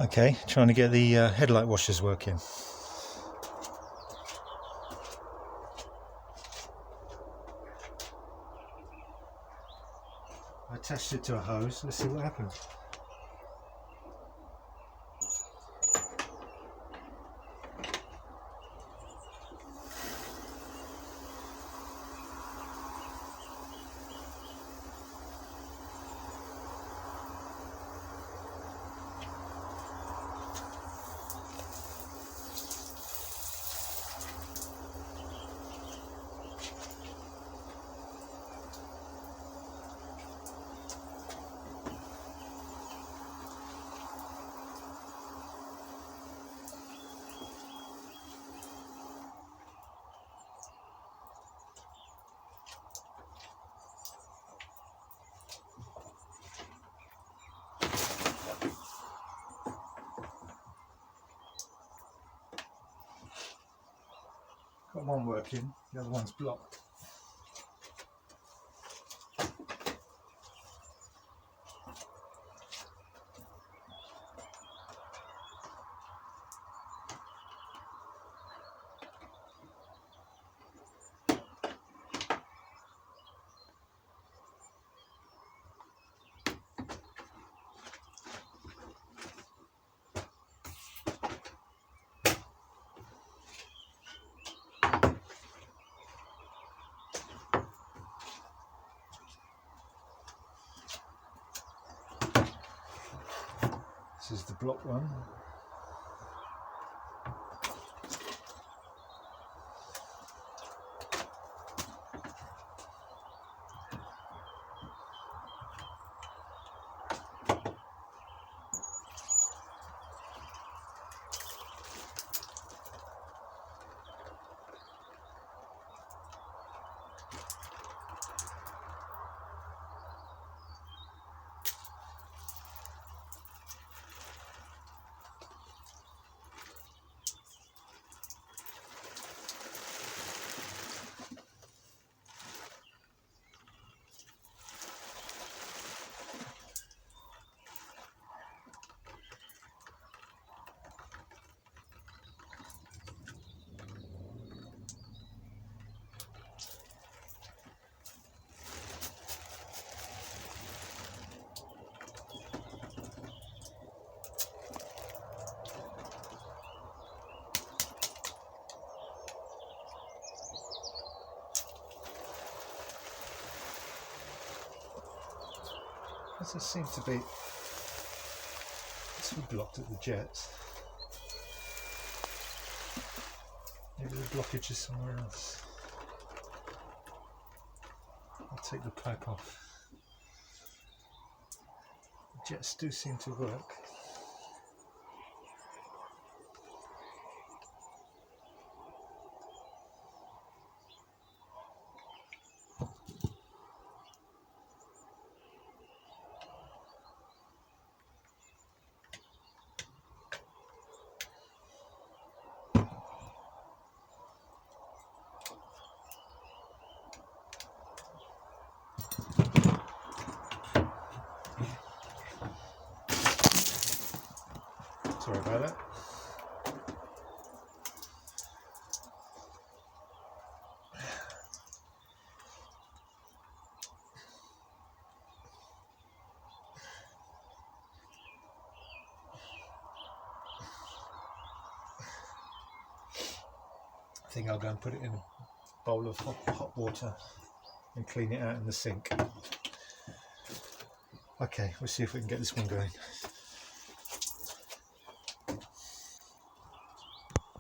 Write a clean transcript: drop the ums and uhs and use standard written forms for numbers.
Okay, trying to get the headlight washers working. I attached it to a hose. Let's see what happens. Got one working, the other one's blocked. This is the block one. Doesn't seem to be too blocked at the jets. Maybe the blockage is somewhere else. I'll take the pack off. The jets do seem to work. Sorry about that. I think I'll go and put it in a bowl of hot water and clean it out in the sink. Okay, we'll see if we can get this one going.